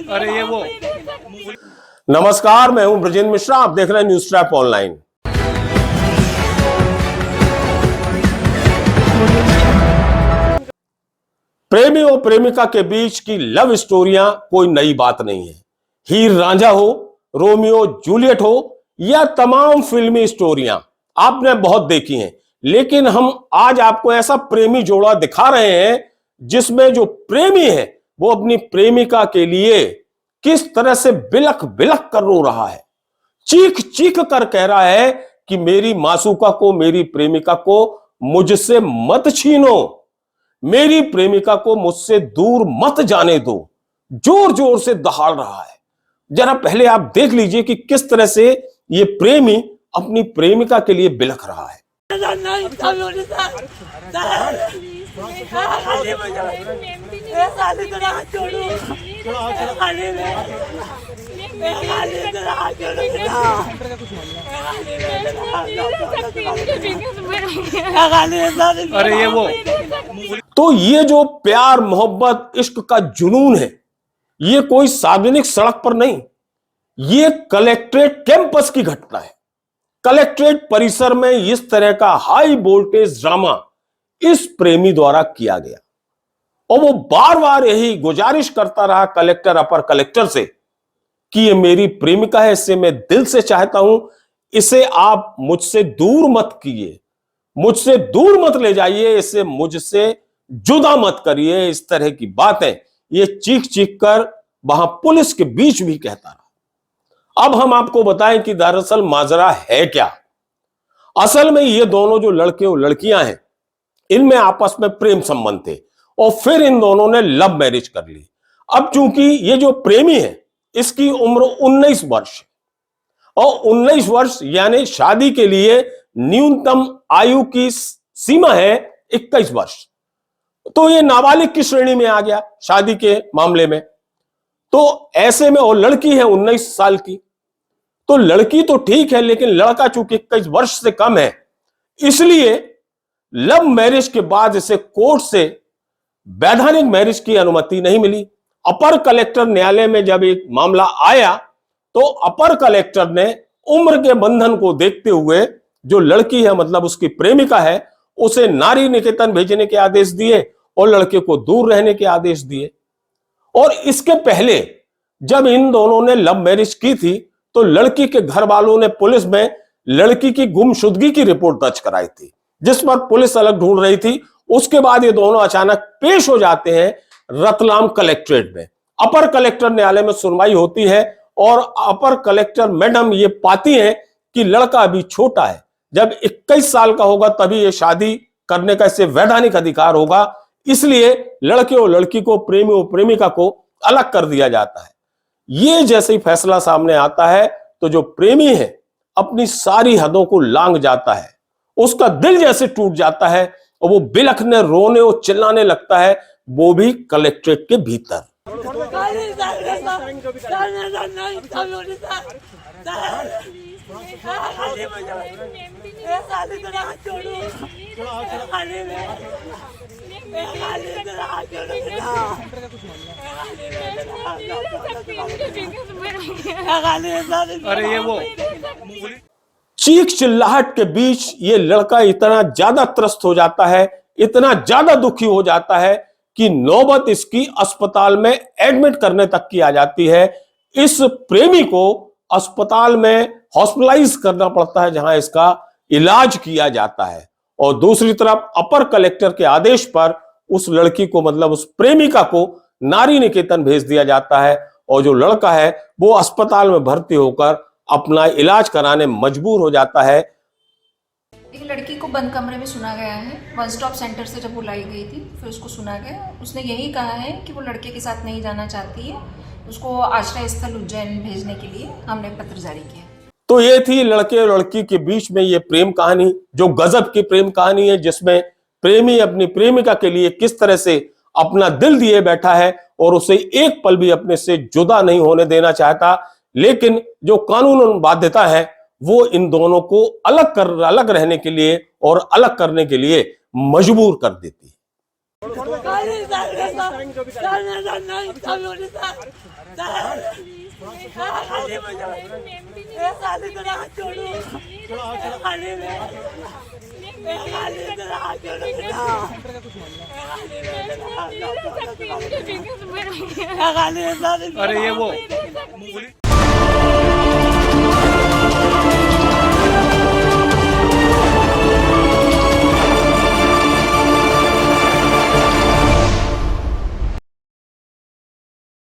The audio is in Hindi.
अरे ये वो। नमस्कार, मैं हूं ब्रजेंद्र मिश्रा। आप देख रहे हैं न्यूज ट्रैप ऑनलाइन। प्रेमी और प्रेमिका के बीच की लव स्टोरियां कोई नई बात नहीं है। हीर रांझा हो, रोमियो जूलियट हो या तमाम फिल्मी स्टोरियां आपने बहुत देखी हैं, लेकिन हम आज आपको ऐसा प्रेमी जोड़ा दिखा रहे हैं जिसमें जो प्रेमी है वो अपनी प्रेमिका के लिए किस तरह से बिलख बिलख कर रो रहा है, चीख चीख कर कह रहा है कि मेरी मासूका को, मेरी प्रेमिका को मुझसे मत छीनो, मेरी प्रेमिका को मुझसे दूर मत जाने दो। जोर जोर से दहाड़ रहा है। जरा पहले आप देख लीजिए कि किस तरह से ये प्रेमी अपनी प्रेमिका के लिए बिलख रहा है। अरे ये वो। तो ये जो प्यार, मोहब्बत, इश्क का जुनून है, ये कोई सार्वजनिक सड़क पर नहीं, ये कलेक्ट्रेट कैंपस की घटना है। कलेक्ट्रेट परिसर में इस तरह का हाई वोल्टेज ड्रामा इस प्रेमी द्वारा किया गया और वो बार बार यही गुजारिश करता रहा कलेक्टर, अपर कलेक्टर से कि ये मेरी प्रेमिका है, इससे मैं दिल से चाहता हूं, इसे आप मुझसे दूर मत कीजिए, मुझसे दूर मत ले जाइए, इसे मुझसे जुदा मत करिए। इस तरह की बातें ये चीख चीख कर वहां पुलिस के बीच भी कहता रहा। अब हम आपको बताएं कि दरअसल माजरा है क्या। असल में ये दोनों जो लड़के और लड़कियां हैं, इनमें आपस में प्रेम संबंध थे और फिर इन दोनों ने लव मैरिज कर ली। अब चूंकि ये जो प्रेमी है इसकी उम्र 19 वर्ष और 19 वर्ष यानी शादी के लिए न्यूनतम आयु की सीमा है 21 वर्ष, तो ये नाबालिग की श्रेणी में आ गया शादी के मामले में। तो ऐसे में, और लड़की है 19 साल की, तो लड़की तो ठीक है, लेकिन लड़का चूंकि 21 वर्ष से कम है, इसलिए लव मैरिज के बाद इसे कोर्ट से वैधानिक मैरिज की अनुमति नहीं मिली। अपर कलेक्टर न्यायालय में जब एक मामला आया तो अपर कलेक्टर ने उम्र के बंधन को देखते हुए जो लड़की है, मतलब उसकी प्रेमिका है, उसे नारी निकेतन भेजने के आदेश दिए और लड़के को दूर रहने के आदेश दिए। और इसके पहले जब इन दोनों ने लव मैरिज की थी तो लड़की के घर वालों ने पुलिस में लड़की की गुमशुदगी की रिपोर्ट दर्ज कराई थी, जिस पर पुलिस अलग ढूंढ रही थी। उसके बाद ये दोनों अचानक पेश हो जाते हैं रतलाम कलेक्ट्रेट में। अपर कलेक्टर न्यायालय में सुनवाई होती है और अपर कलेक्टर मैडम ये पाती हैं कि लड़का अभी छोटा है, जब 21 साल का होगा तभी ये शादी करने का इसे वैधानिक अधिकार होगा, इसलिए लड़के और लड़की को, प्रेमी और प्रेमिका को अलग कर दिया जाता है। ये जैसे ही फैसला सामने आता है तो जो प्रेमी है अपनी सारी हदों को लांघ जाता है, उसका दिल जैसे टूट जाता है और वो बिलखने, रोने और चिल्लाने लगता है, वो भी कलेक्ट्रेट के भीतर। अरे ये वो। चीख चिल्लाहट के बीच ये लड़का इतना ज्यादा त्रस्त हो जाता है, इतना ज्यादा दुखी हो जाता है कि नौबत इसकी अस्पताल में एडमिट करने तक की आ जाती है। इस प्रेमी को अस्पताल में हॉस्पिटलाइज करना पड़ता है, जहां इसका इलाज किया जाता है। और दूसरी तरफ अपर कलेक्टर के आदेश पर उस लड़की को, मतलब उस प्रेमिका को, नारी निकेतन भेज दिया जाता है और जो लड़का है वो अस्पताल में भर्ती होकर अपना इलाज कराने मजबूर हो जाता है। एक लड़की को बंद कमरे में सुना गया है। वन स्टॉप सेंटर से जब वो लाई गई थी फिर उसको सुना गया। उसने यही कहा है कि वो लड़के के साथ नहीं जाना चाहती है। उसको आश्रय स्थल उज्जैन भेजने के लिए हमने पत्र जारी किया। तो ये थी लड़के और लड़की के बीच में ये प्रेम कहानी, जो गजब की प्रेम कहानी है, जिसमें प्रेमी अपनी प्रेमिका के लिए किस तरह से अपना दिल दिए बैठा है और उसे एक पल भी अपने से जुदा नहीं होने देना चाहता, लेकिन जो कानूनन बाध्यता है वो इन दोनों को अलग रहने के लिए और अलग करने के लिए मजबूर कर देती है। अरे ये वो